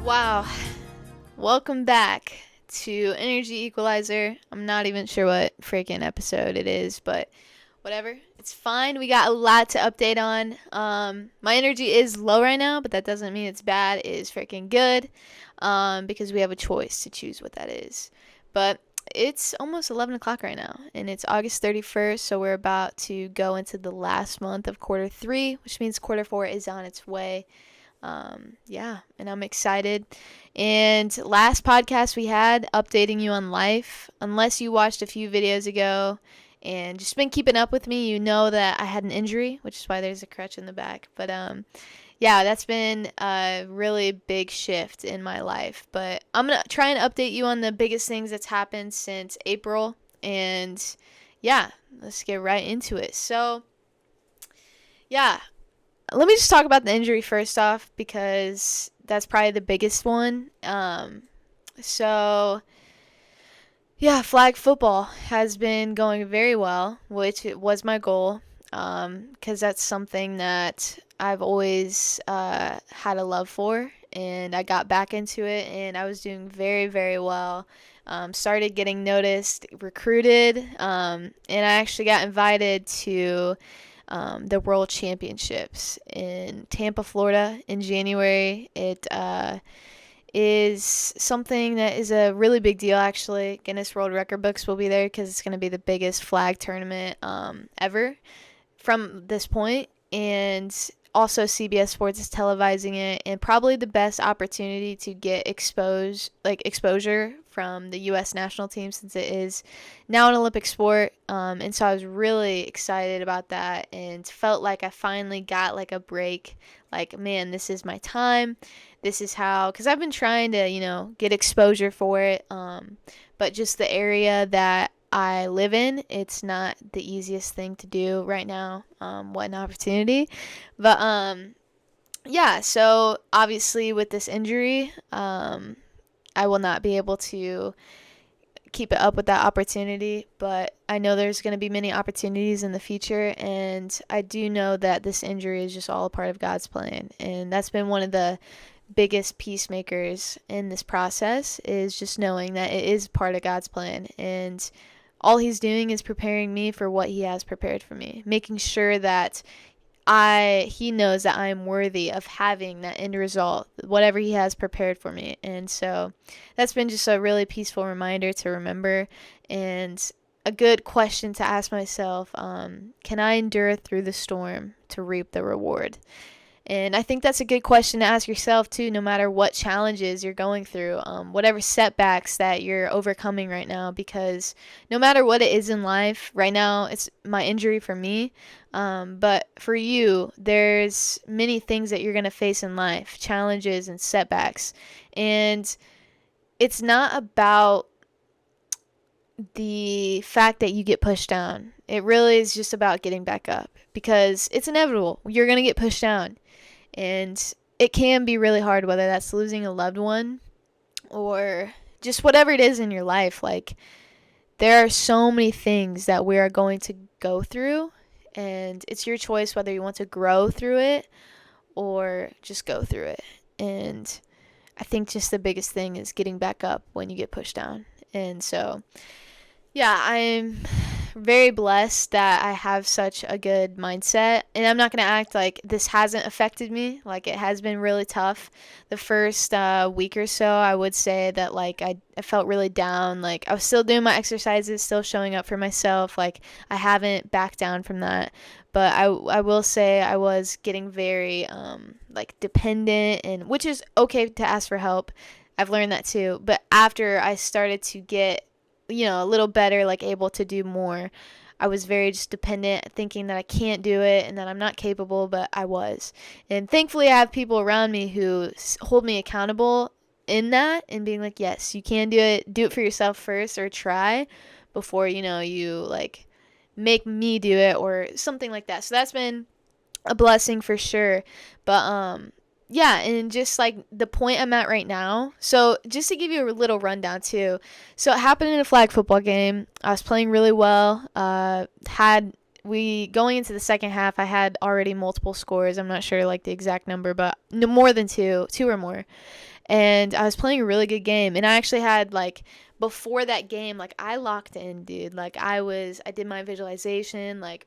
Wow. Welcome back to Energy Equalizer. I'm not even sure what freaking episode it is, but whatever. It's fine. We got a lot to update on. My energy is low right now, but that doesn't mean it's bad. It is freaking good because we have a choice to choose what that is. But it's almost 11 o'clock right now, and it's August 31st, so we're about to go into the last month of quarter three, which means quarter four is on its way. And I'm excited. And last podcast we had updating you on life. Unless you watched a few videos ago and just been keeping up with me, you know that I had an injury, which is why there's a crutch in the back. But yeah, that's been a really big shift in my life. But I'm gonna try and update you on the biggest things that's happened since April. And yeah, let's get right into it. So yeah, let me just talk about the injury first off because that's probably the biggest one. So yeah, flag football has been going very well, which it was my goal, because that's something that I've always had a love for, and I got back into it, and I was doing very, very well. Started getting noticed, recruited, and I actually got invited to the World Championships in Tampa, Florida in January. It is something that is a really big deal, actually. Guinness World Record books will be there because it's going to be the biggest flag tournament ever from this point. And also CBS Sports is televising it, and probably the best opportunity to get exposure from the U.S. national team, since it is now an Olympic sport. And so I was really excited about that and felt like I finally got like a break. Like, man, this is my time. This is how, because I've been trying to, get exposure for it. But just the area that I live in, it's not the easiest thing to do right now. What an opportunity. But yeah, so obviously with this injury, I will not be able to keep it up with that opportunity, but I know there's going to be many opportunities in the future, and I do know that this injury is just all a part of God's plan, and that's been one of the biggest peacemakers in this process, is just knowing that it is part of God's plan, and all he's doing is preparing me for what he has prepared for me, making sure that he knows that I am worthy of having that end result, whatever he has prepared for me. And so that's been just a really peaceful reminder to remember, and a good question to ask myself. Can I endure through the storm to reap the reward? And I think that's a good question to ask yourself too, no matter what challenges you're going through, whatever setbacks that you're overcoming right now, because no matter what it is in life, right now it's my injury for me, but for you, there's many things that you're going to face in life, challenges and setbacks. And it's not about the fact that you get pushed down. It really is just about getting back up, because it's inevitable. You're going to get pushed down. And it can be really hard, whether that's losing a loved one or just whatever it is in your life. Like, there are so many things that we are going to go through, and it's your choice whether you want to grow through it or just go through it. And I think just the biggest thing is getting back up when you get pushed down. And so, yeah, I'm very blessed that I have such a good mindset, and I'm not going to act like this hasn't affected me. Like, it has been really tough. The first week or so, I would say that like I felt really down. Like, I was still doing my exercises, still showing up for myself. Like, I haven't backed down from that, but I will say I was getting very like dependent, and which is okay to ask for help. I've learned that too. But after I started to get a little better, like able to do more, I was very just dependent, thinking that I can't do it and that I'm not capable, but I was. And thankfully I have people around me who hold me accountable in that, and being like, yes, you can do it for yourself first, or try before you like make me do it or something like that. So that's been a blessing for sure. But yeah, and just like the point I'm at right now. So just to give you a little rundown too. So it happened in a flag football game. I was playing really well. Going into the second half, I had already multiple scores. I'm not sure like the exact number, but no more than two or more. and I was playing a really good game. And I actually had like before that game, like I locked in, dude. Like I did my visualization, like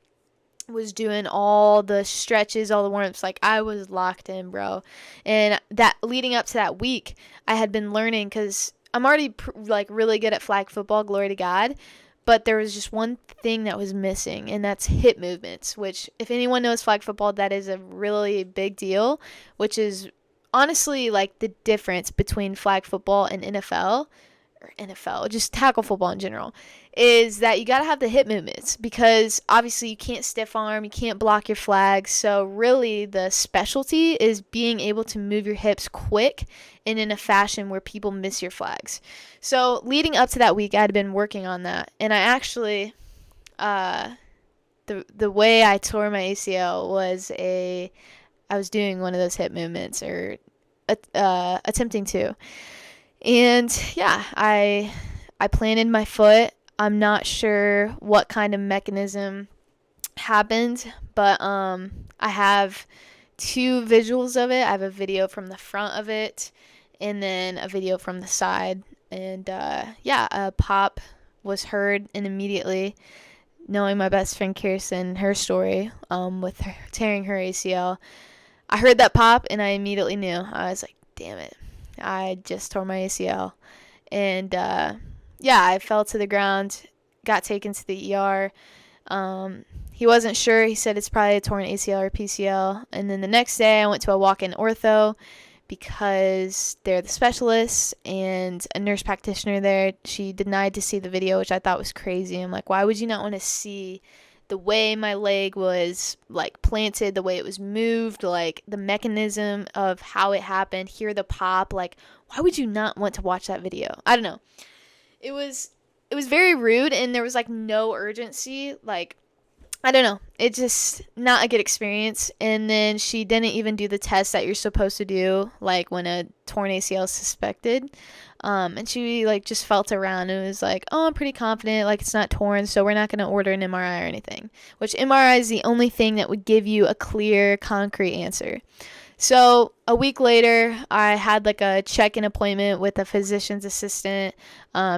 was doing all the stretches, all the warm-ups. Like I was locked in, bro. And that leading up to that week, I had been learning because I'm already like really good at flag football, glory to God. But there was just one thing that was missing, and that's hip movements, which, if anyone knows flag football, that is a really big deal, which is honestly like the difference between flag football and NFL, or NFL, just tackle football in general, is that you got to have the hip movements because obviously you can't stiff arm, you can't block your flags. So, really, the specialty is being able to move your hips quick and in a fashion where people miss your flags. So, leading up to that week, I had been working on that, and I actually, the way I tore my ACL was I was doing one of those hip movements or attempting to. And yeah, I planted my foot. I'm not sure what kind of mechanism happened, but I have two visuals of it. I have a video from the front of it and then a video from the side. And yeah, a pop was heard, and immediately knowing my best friend Kirsten, her story with her tearing her ACL, I heard that pop and I immediately knew. I was like, damn it, I just tore my ACL. And yeah, I fell to the ground, got taken to the ER. He wasn't sure. He said it's probably a torn ACL or PCL. And then the next day I went to a walk-in ortho because they're the specialists, and a nurse practitioner there, she denied to see the video, which I thought was crazy. I'm like, why would you not want to see the way my leg was like planted, the way it was moved, like the mechanism of how it happened, hear the pop? Like, why would you not want to watch that video? I don't know. It was very rude, and there was like no urgency. Like, I don't know. It's just not a good experience. And then she didn't even do the test that you're supposed to do, like when a torn ACL is suspected. And she like just felt around and was like, oh, I'm pretty confident, like it's not torn, so we're not going to order an MRI or anything. Which MRI is the only thing that would give you a clear, concrete answer. So a week later, I had like a check-in appointment with a physician's assistant.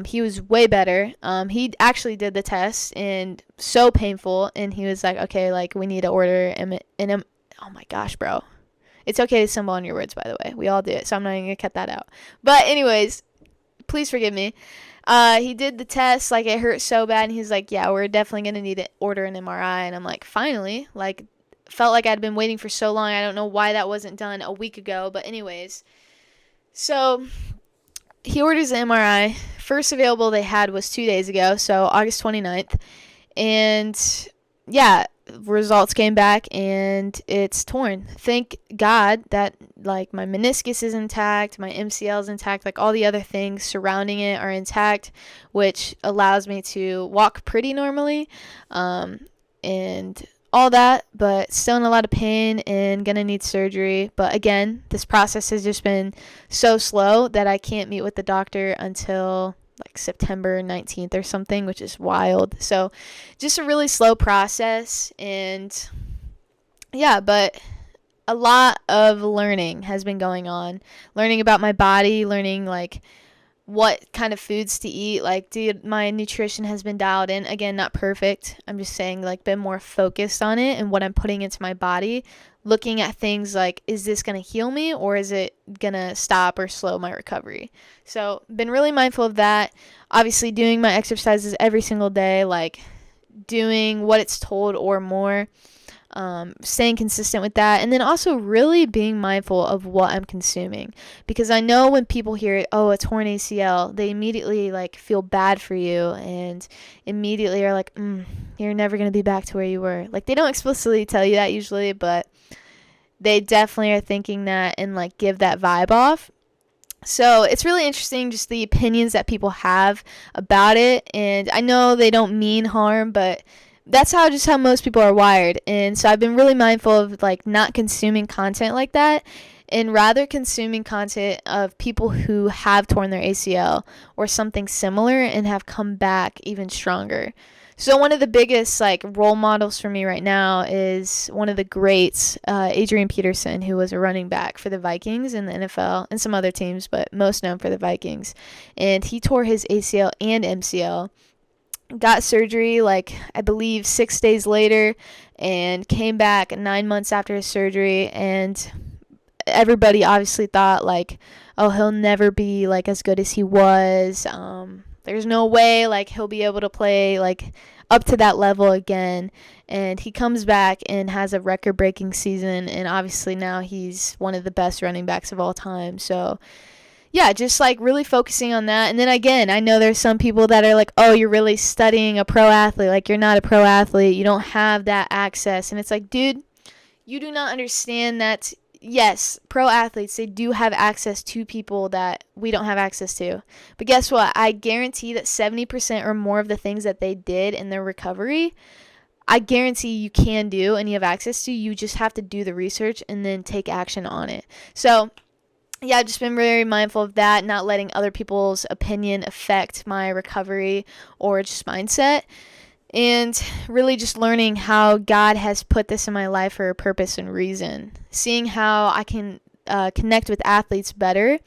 He was way better. He actually did the test, and so painful. And he was like, okay, like we need to order oh my gosh, bro. It's okay to stumble on your words, by the way. We all do it, so I'm not even going to cut that out. But anyways, please forgive me. He did the test, like it hurt so bad, and he's like, yeah, we're definitely going to need to order an MRI. And I'm like, finally, like, felt like I'd been waiting for so long. I don't know why that wasn't done a week ago, but anyways. So he orders the MRI. First available they had was 2 days ago, so August 29th. And yeah, results came back and it's torn. Thank God that like my meniscus is intact, my MCL is intact, like all the other things surrounding it are intact, which allows me to walk pretty normally. And all that, but still in a lot of pain and gonna need surgery. But again, this process has just been so slow that I can't meet with the doctor until like September 19th or something, which is wild. So just a really slow process. And yeah, but a lot of learning has been going on. Learning about my body, learning like what kind of foods to eat. Like, dude, my nutrition has been dialed in. Again, not perfect. I'm just saying, like, been more focused on it and what I'm putting into my body. Looking at things like, is this going to heal me or is it going to stop or slow my recovery? So, been really mindful of that. Obviously, doing my exercises every single day, like, doing what it's told or more. Staying consistent with that, and then also really being mindful of what I'm consuming, because I know when people hear, oh, a torn ACL, they immediately like feel bad for you and immediately are like, you're never going to be back to where you were. Like, they don't explicitly tell you that usually, but they definitely are thinking that and like give that vibe off. So it's really interesting just the opinions that people have about it, and I know they don't mean harm, but that's how most people are wired. And so I've been really mindful of like not consuming content like that, and rather consuming content of people who have torn their ACL or something similar and have come back even stronger. So one of the biggest like role models for me right now is one of the greats, Adrian Peterson, who was a running back for the Vikings in the NFL and some other teams, but most known for the Vikings. And he tore his ACL and MCL, got surgery like I believe 6 days later, and came back 9 months after his surgery. And everybody obviously thought like, oh, he'll never be like as good as he was. There's no way like he'll be able to play like up to that level again. And he comes back and has a record-breaking season, and obviously now he's one of the best running backs of all time. So yeah, just like really focusing on that. And then again, I know there's some people that are like, oh, you're really studying a pro athlete. Like, you're not a pro athlete. You don't have that access. And it's like, dude, you do not understand that, yes, pro athletes, they do have access to people that we don't have access to. But guess what? I guarantee that 70% or more of the things that they did in their recovery, I guarantee you can do and you have access to. You just have to do the research and then take action on it. So yeah, I've just been very mindful of that, not letting other people's opinion affect my recovery or just mindset, and really just learning how God has put this in my life for a purpose and reason. Seeing how I can connect with athletes better,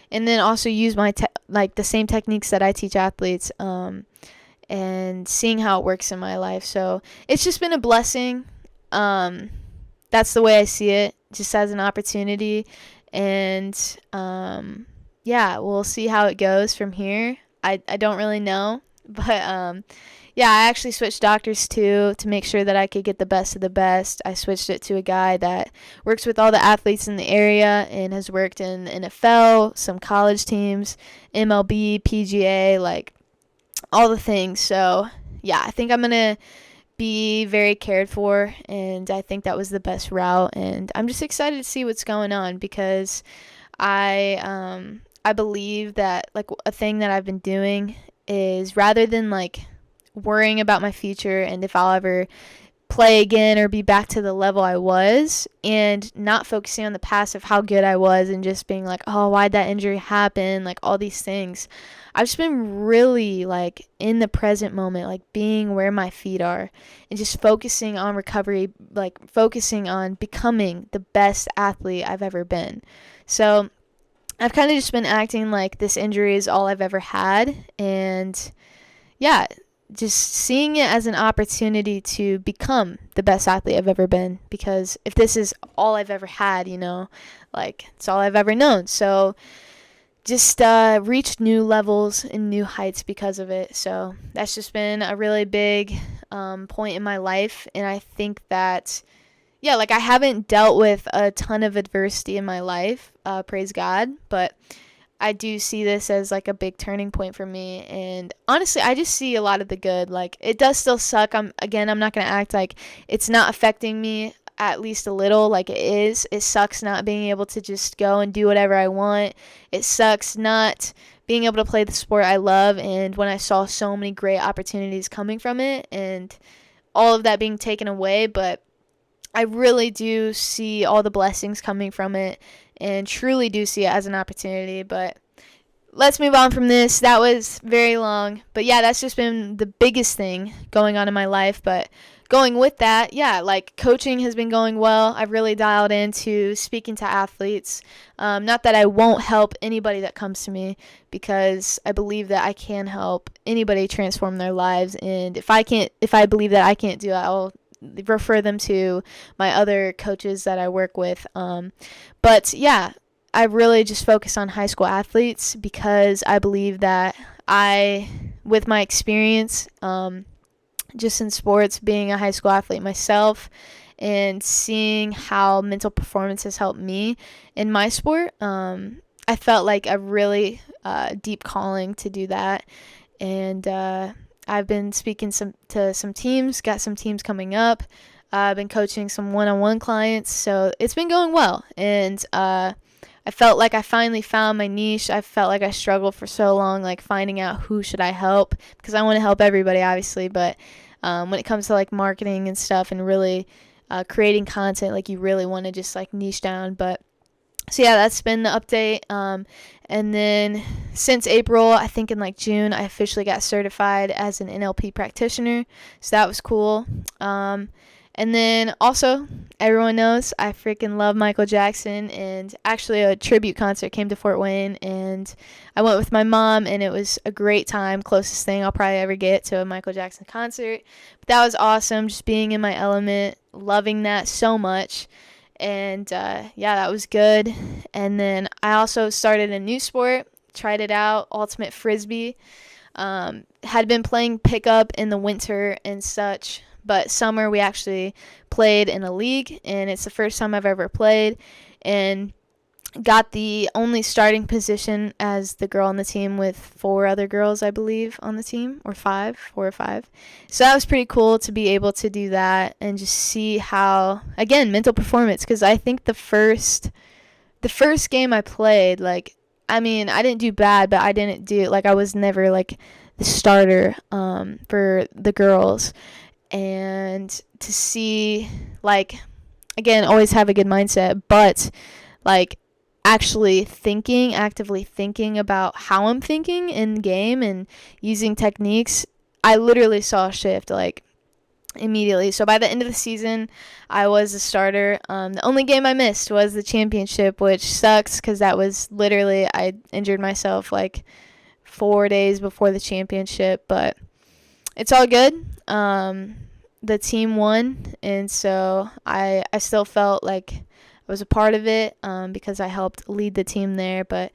and then also use my like the same techniques that I teach athletes, and seeing how it works in my life. So it's just been a blessing. That's the way I see it, just as an opportunity. And yeah, we'll see how it goes from here. I don't really know, but yeah, I actually switched doctors too to make sure that I could get the best of the best. I switched it to a guy that works with all the athletes in the area and has worked in the NFL, some college teams, MLB, PGA, like all the things. So yeah, I think I'm gonna be very cared for, and I think that was the best route. And I'm just excited to see what's going on, because I believe that like a thing that I've been doing is, rather than like worrying about my future and if I'll ever play again or be back to the level I was, and not focusing on the past of how good I was and just being like, oh, why'd that injury happen, like all these things. I've just been really like in the present moment, like being where my feet are and just focusing on recovery, like focusing on becoming the best athlete I've ever been. So I've kind of just been acting like this injury is all I've ever had, and yeah, just seeing it as an opportunity to become the best athlete I've ever been, because if this is all I've ever had, like it's all I've ever known. So just reached new levels and new heights because of it. So that's just been a really big point in my life. And I think that, yeah, like I haven't dealt with a ton of adversity in my life, praise God, but I do see this as like a big turning point for me. And honestly, I just see a lot of the good. Like, it does still suck. I'm not going to act like it's not affecting me at least a little, like it is. It sucks not being able to just go and do whatever I want. It sucks not being able to play the sport I love, and when I saw so many great opportunities coming from it and all of that being taken away. But I really do see all the blessings coming from it and truly do see it as an opportunity. But let's move on from this. That was very long. But yeah, that's just been the biggest thing going on in my life. But going with that, yeah, like coaching has been going well. I've really dialed into speaking to athletes. Not that I won't help anybody that comes to me, because I believe that I can help anybody transform their lives. And if I believe that I can't do it, I'll refer them to my other coaches that I work with. But yeah, I really just focus on high school athletes, because I believe that with my experience, just in sports, being a high school athlete myself, and seeing how mental performance has helped me in my sport, I felt like a really deep calling to do that. And I've been speaking to some teams, got some teams coming up. I've been coaching some one-on-one clients, so it's been going well. And I felt like I finally found my niche. I felt like I struggled for so long, like finding out who should I help, because I want to help everybody, obviously. But when it comes to like marketing and stuff and really creating content, like you really want to just like niche down. But So yeah, that's been the update. And then since April, I think in like June, I officially got certified as an NLP practitioner. So that was cool. Um, and then also, everyone knows I freaking love Michael Jackson. And actually, a tribute concert came to Fort Wayne, and I went with my mom, and it was a great time. Closest thing I'll probably ever get to a Michael Jackson concert. But that was awesome, just being in my element, loving that so much. And yeah, that was good. And then I also started a new sport, tried it out, ultimate frisbee. Had been playing pickup in the winter and such, but summer we actually played in a league, and it's the first time I've ever played, and got the only starting position as the girl on the team with four other girls, I believe, on the team, or five, four or five. So that was pretty cool to be able to do that and just see how, again, mental performance. Because I think the first game I played, like, I mean, I didn't do bad, but I didn't do like I was never like the starter for the girls, and to see like again, always have a good mindset, but like actively thinking about how I'm thinking in game and using techniques, I literally saw a shift like immediately. So by the end of the season, I was a starter. The only game I missed was the championship, which sucks because that was literally, I injured myself like 4 days before the championship, but it's all good. The team won, and so I still felt like I was a part of it because I helped lead the team there, but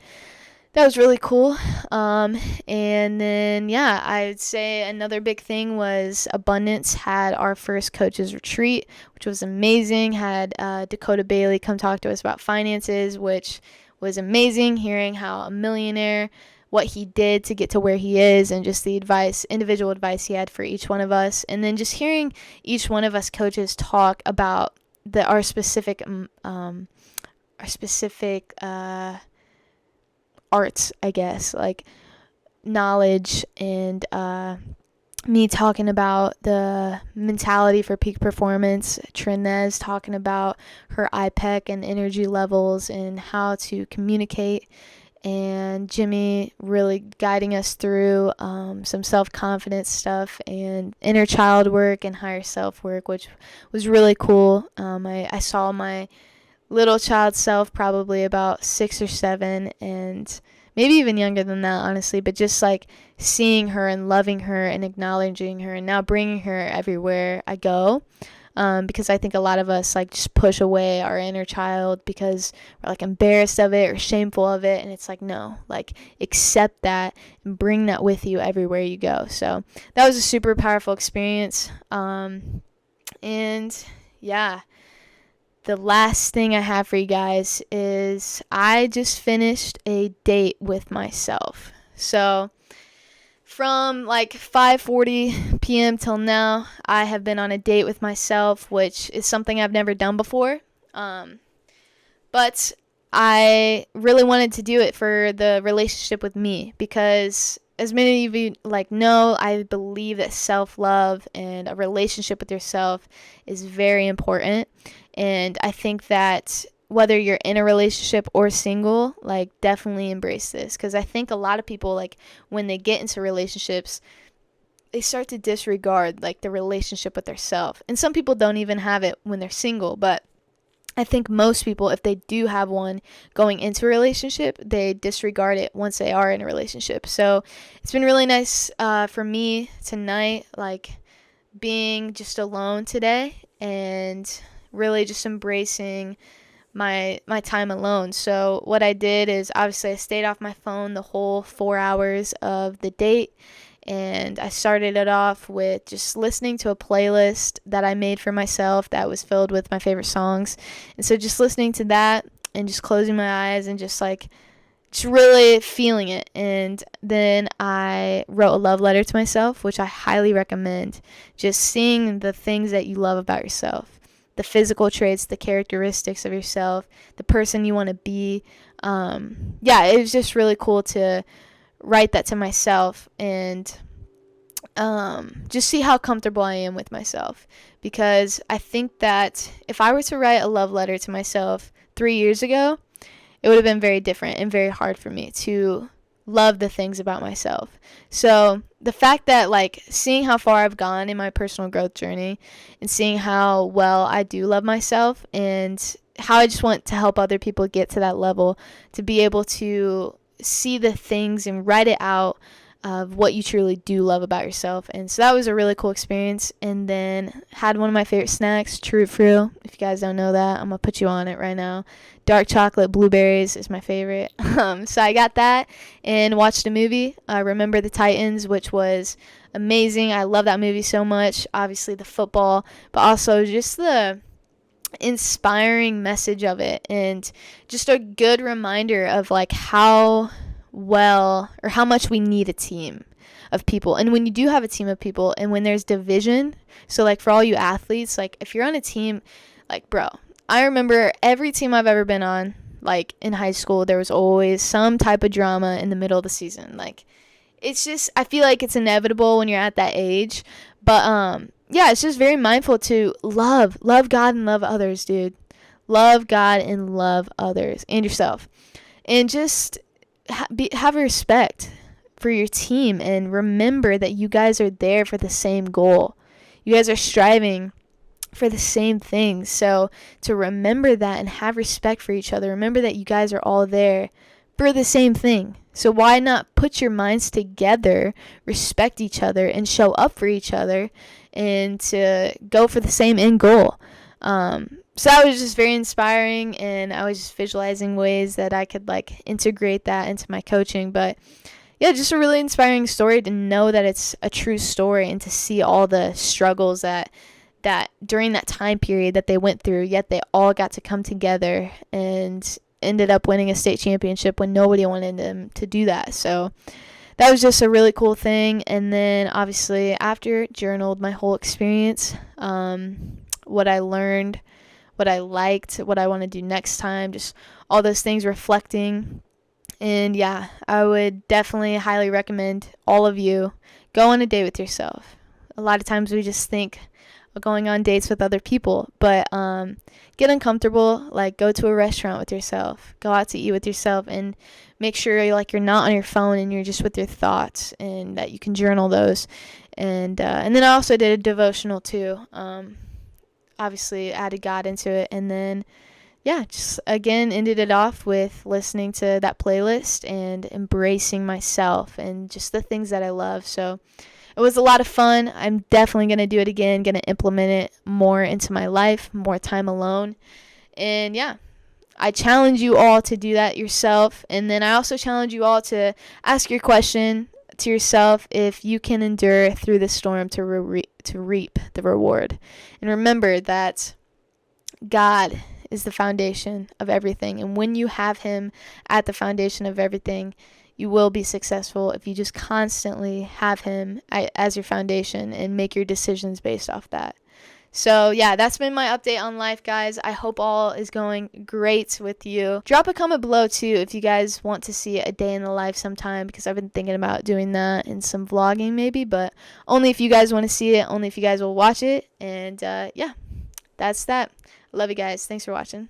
that was really cool. And then, yeah, I would say another big thing was Abundance had our first coaches retreat, which was amazing. Had Dakota Bailey come talk to us about finances, which was amazing, hearing how a millionaire, what he did to get to where he is, and just the advice, individual advice he had for each one of us. And then just hearing each one of us coaches talk about our specific arts, I guess, like knowledge, and me talking about the mentality for peak performance, Trinez talking about her IPEC and energy levels and how to communicate, and Jimmy really guiding us through some self-confidence stuff and inner child work and higher self work, which was really cool. I saw my little child self probably about 6 or 7, and maybe even younger than that, honestly, but just like seeing her and loving her and acknowledging her and now bringing her everywhere I go. Because I think a lot of us like just push away our inner child because we're like embarrassed of it or shameful of it, and it's like, no, like accept that and bring that with you everywhere you go. So that was a super powerful experience. And yeah, the last thing I have for you guys is I just finished a date with myself. So from like 5:40 p.m. till now, I have been on a date with myself, which is something I've never done before. But I really wanted to do it for the relationship with me, because as many of you like know, I believe that self-love and a relationship with yourself is very important. And I think that whether you're in a relationship or single, like definitely embrace this, because I think a lot of people, like when they get into relationships, they start to disregard like the relationship with their self. And some people don't even have it when they're single, but I think most people, if they do have one going into a relationship, they disregard it once they are in a relationship. So it's been really nice for me tonight, like being just alone today and really just embracing my time alone. So what I did is, obviously I stayed off my phone the whole 4 hours of the date, and I started it off with just listening to a playlist that I made for myself that was filled with my favorite songs. And so just listening to that and just closing my eyes and just really feeling it. And then I wrote a love letter to myself, which I highly recommend. Just seeing the things that you love about yourself, the physical traits, the characteristics of yourself, the person you want to be. Yeah, it was just really cool to write that to myself and just see how comfortable I am with myself. Because I think that if I were to write a love letter to myself 3 years ago, it would have been very different and very hard for me to love the things about myself. So the fact that, like, seeing how far I've gone in my personal growth journey and seeing how well I do love myself and how I just want to help other people get to that level, to be able to see the things and write it out of what you truly do love about yourself. And so that was a really cool experience. And then had one of my favorite snacks, True Fruit. If you guys don't know that, I'm going to put you on it right now. Dark chocolate blueberries is my favorite. So I got that and watched a movie, Remember the Titans, which was amazing. I love that movie so much. Obviously the football, but also just the inspiring message of it, and just a good reminder of like how well or how much we need a team of people. And when you do have a team of people and when there's division, so like for all you athletes, like if you're on a team, like bro, I remember every team I've ever been on, like in high school, there was always some type of drama in the middle of the season. Like it's just, I feel like it's inevitable when you're at that age. But yeah, it's just very mindful to love God and love others, dude. Love God and love others and yourself. And just have respect for your team, and remember that you guys are there for the same goal. You guys are striving for the same things. So to remember that and have respect for each other, remember that you guys are all there for the same thing. So why not put your minds together, respect each other, and show up for each other, and to go for the same end goal. So that was just very inspiring, and I was just visualizing ways that I could like integrate that into my coaching. But yeah, just a really inspiring story to know that it's a true story, and to see all the struggles that during that time period that they went through, yet they all got to come together and ended up winning a state championship when nobody wanted them to do that. So that was just a really cool thing. And then obviously after, journaled my whole experience, what I learned, what I liked, what I want to do next time, just all those things, reflecting. And yeah, I would definitely highly recommend all of you go on a date with yourself. A lot of times we just think of going on dates with other people, but get uncomfortable, like go to a restaurant with yourself, go out to eat with yourself, and make sure you're not on your phone and you're just with your thoughts, and that you can journal those. And then I also did a devotional too. Obviously added God into it, and then yeah, just again ended it off with listening to that playlist and embracing myself and just the things that I love. So it was a lot of fun. I'm definitely going to do it again, going to implement it more into my life, more time alone. And yeah, I challenge you all to do that yourself. And then I also challenge you all to ask your question to yourself if you can endure through the storm to reap the reward. And remember that God is the foundation of everything. And when you have Him at the foundation of everything, you will be successful if you just constantly have Him as your foundation and make your decisions based off that. So yeah, that's been my update on life, guys. I hope all is going great with you. Drop a comment below too if you guys want to see a day in the life sometime, because I've been thinking about doing that in some vlogging maybe, but only if you guys want to see it, only if you guys will watch it. And yeah, that's that. Love you guys. Thanks for watching.